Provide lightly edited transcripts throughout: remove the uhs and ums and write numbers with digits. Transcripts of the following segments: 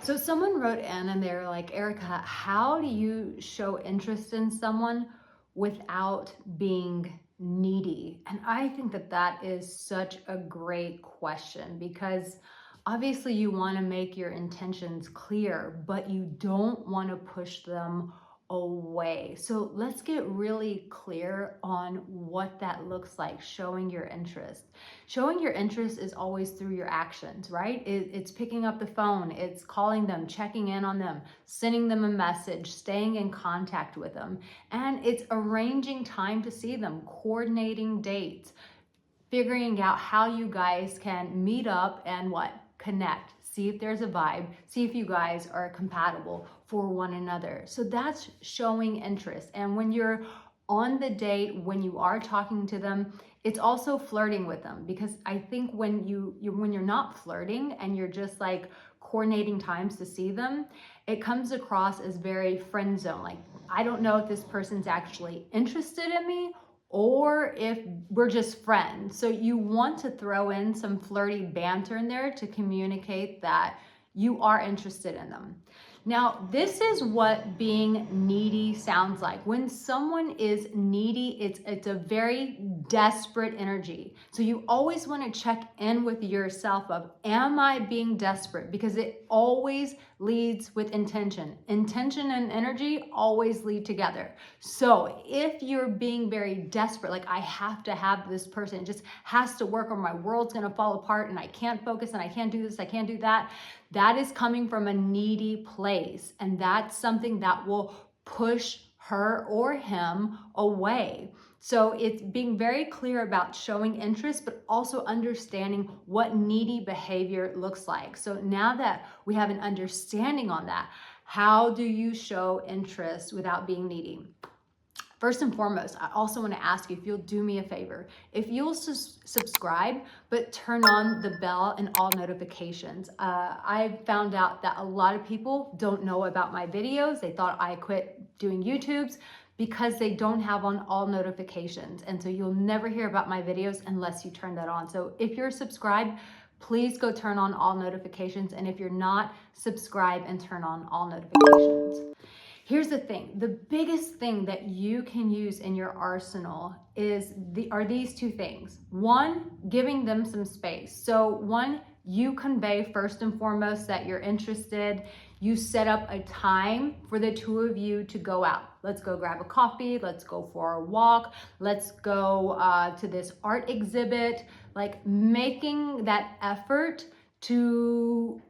So someone wrote in and they're like, Erica, how do you show interest in someone without being needy? And I think that that is such a great question because obviously you want to make your intentions clear, but you don't want to push them away. So let's get really clear on what that looks like, showing your interest. Showing your interest is always through your actions, right? It's picking up the phone, it's calling them, checking in on them, sending them a message, staying in contact with them, and it's arranging time to see them, coordinating dates, figuring out how you guys can meet up and what? Connect. See if there's a vibe, see if you guys are compatible for one another. So that's showing interest. And when you're on the date, when you are talking to them, it's also flirting with them, because I think when when you're not flirting and you're just like coordinating times to see them, it comes across as very friend zone. Like, I don't know if this person's actually interested in me or if we're just friends. So you want to throw in some flirty banter in there to communicate that you are interested in them. Now, this is what being needy sounds like. When someone is needy, it's a very desperate energy. So you always want to check in with yourself of, am I being desperate? Because it always leads with intention. Intention and energy always lead together. So if you're being very desperate, like I have to have this person, it just has to work or my world's going to fall apart and I can't focus and I can't do this, I can't do that, that is coming from a needy place. And that's something that will push her or him away. So it's being very clear about showing interest, but also understanding what needy behavior looks like. So now that we have an understanding on that, how do you show interest without being needy? First and foremost, I also want to ask you if you'll do me a favor. If you'll subscribe, but turn on the bell and all notifications. I've found out that a lot of people don't know about my videos. They thought I quit doing YouTubes because they don't have on all notifications. And so you'll never hear about my videos unless you turn that on. So if you're subscribed, please go turn on all notifications. And if you're not, subscribe and turn on all notifications. Here's the thing, the biggest thing that you can use in your arsenal are these two things. One, giving them some space. So one, you convey first and foremost that you're interested. You set up a time for the two of you to go out. Let's go grab a coffee. Let's go for a walk. Let's go to this art exhibit. Like making that effort to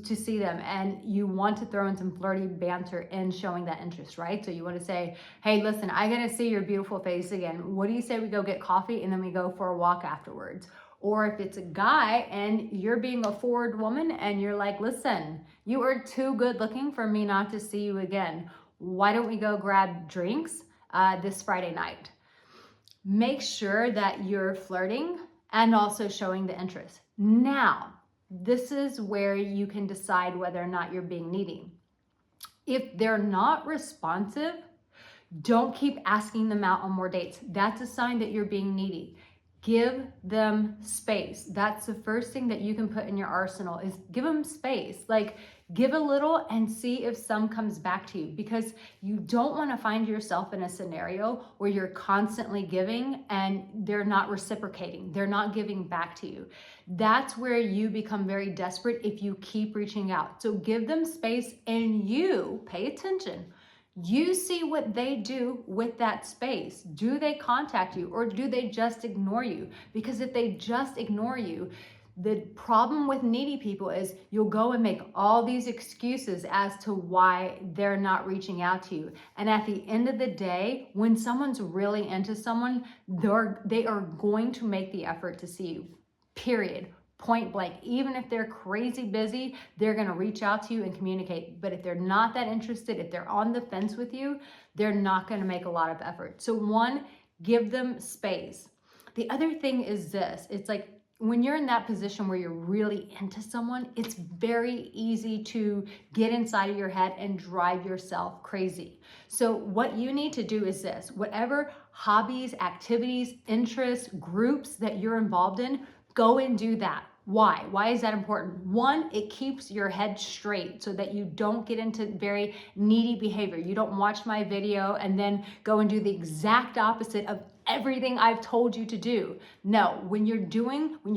see them, and you want to throw in some flirty banter and showing that interest, right? So you want to say, hey, listen, I gotta see your beautiful face again. What do you say we go get coffee and then we go for a walk afterwards? Or if it's a guy and you're being a forward woman and you're like, listen, you are too good looking for me not to see you again. Why don't we go grab drinks this Friday night? Make sure that you're flirting and also showing the interest. Now, this is where you can decide whether or not you're being needy. If they're not responsive, don't keep asking them out on more dates. That's a sign that you're being needy. Give them space. That's the first thing that you can put in your arsenal, is give them space. Like, give a little and see if some comes back to you, because you don't want to find yourself in a scenario where you're constantly giving and they're not reciprocating. They're not giving back to you. That's where you become very desperate if you keep reaching out. So give them space and you pay attention. You see what they do with that space. Do they contact you or do they just ignore you? Because if they just ignore you, the problem with needy people is you'll go and make all these excuses as to why they're not reaching out to you. And at the end of the day, when someone's really into someone, they are going to make the effort to see you, period. Point blank. Even if they're crazy busy, they're going to reach out to you and communicate. But if they're not that interested, if they're on the fence with you, they're not going to make a lot of effort. So one, give them space. The other thing is this. It's like, when you're in that position where you're really into someone, it's very easy to get inside of your head and drive yourself crazy. So what you need to do is this: whatever hobbies, activities, interests, groups that you're involved in, go and do that. Why? Why is that important? One, it keeps your head straight so that you don't get into very needy behavior. You don't watch my video and then go and do the exact opposite of everything I've told you to do. No, when you're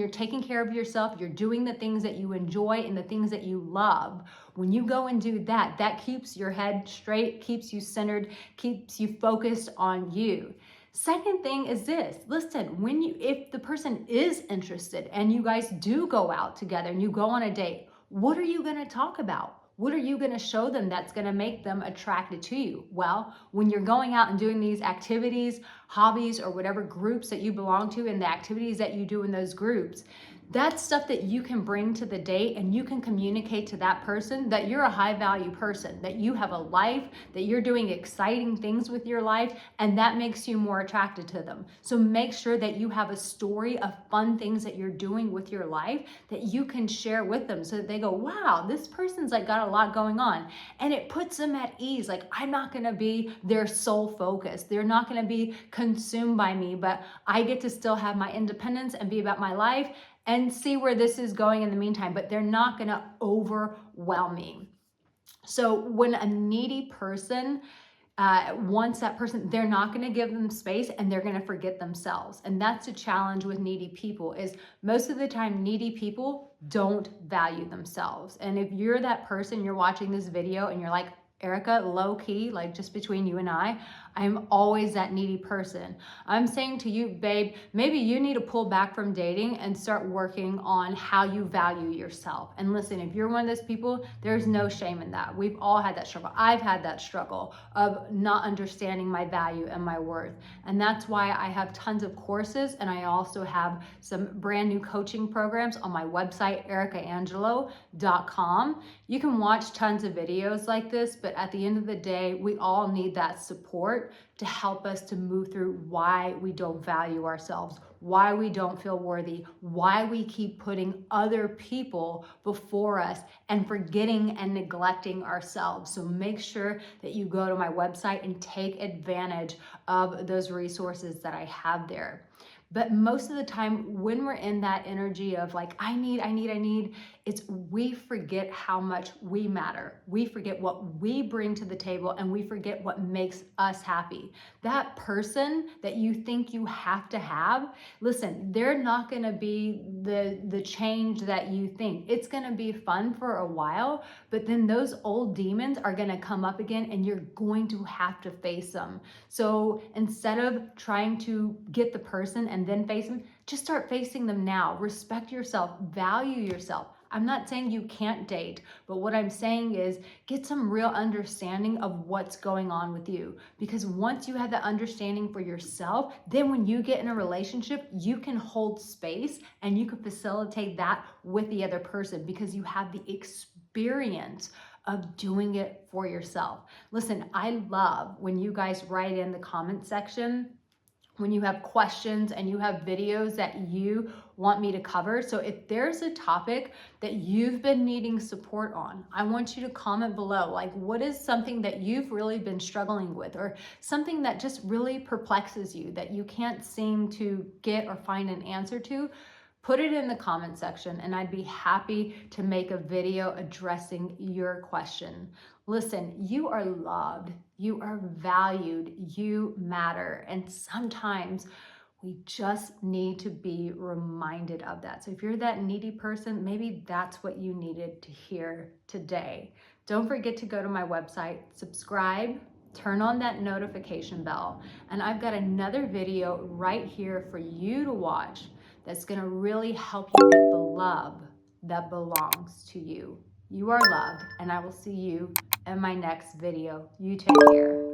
taking care of yourself, you're doing the things that you enjoy and the things that you love. When you go and do that, that keeps your head straight, keeps you centered, keeps you focused on you. Second thing is this, listen, if the person is interested and you guys do go out together and you go on a date, what are you going to talk about? What are you going to show them that's going to make them attracted to you? Well, when you're going out and doing these activities, hobbies, or whatever groups that you belong to and the activities that you do in those groups, that's stuff that you can bring to the date, and you can communicate to that person that you're a high value person, that you have a life, that you're doing exciting things with your life, and that makes you more attracted to them. So make sure that you have a story of fun things that you're doing with your life that you can share with them so that they go, wow, this person's like got a lot going on. And it puts them at ease. Like, I'm not going to be their sole focus. They're not going to be consumed by me, but I get to still have my independence and be about my life and see where this is going in the meantime, but they're not going to overwhelm me. So when a needy person wants that person, they're not going to give them space and they're going to forget themselves. And that's a challenge with needy people, is most of the time needy people don't value themselves. And if you're that person, you're watching this video and you're like, Arica, low key, like just between you and I'm always that needy person. I'm saying to you, babe, maybe you need to pull back from dating and start working on how you value yourself. And listen, if you're one of those people, there's no shame in that. We've all had that struggle. I've had that struggle of not understanding my value and my worth. And that's why I have tons of courses, and I also have some brand new coaching programs on my website, aricaangelo.com. You can watch tons of videos like this, but at the end of the day, we all need that support to help us to move through why we don't value ourselves, why we don't feel worthy, why we keep putting other people before us and forgetting and neglecting ourselves. So make sure that you go to my website and take advantage of those resources that I have there. But most of the time when we're in that energy of like, I need, we forget how much we matter. We forget what we bring to the table, and we forget what makes us happy. That person that you think you have to have, listen, they're not going to be the change that you think. It's going to be fun for a while, but then those old demons are going to come up again, and you're going to have to face them. So instead of trying to get the person and then face them, just start facing them now. Respect yourself, value yourself. I'm not saying you can't date, but what I'm saying is get some real understanding of what's going on with you. Because once you have that understanding for yourself, then when you get in a relationship, you can hold space and you can facilitate that with the other person because you have the experience of doing it for yourself. Listen, I love when you guys write in the comment section when you have questions and you have videos that you want me to cover. So if there's a topic that you've been needing support on, I want you to comment below. Like, what is something that you've really been struggling with, or something that just really perplexes you that you can't seem to get or find an answer to? Put it in the comment section and I'd be happy to make a video addressing your question. Listen, you are loved, you are valued, you matter. And sometimes we just need to be reminded of that. So if you're that needy person, maybe that's what you needed to hear today. Don't forget to go to my website, subscribe, turn on that notification bell, and I've got another video right here for you to watch that's going to really help you get the love that belongs to you. You are loved, and I will see you in my next video. You take care.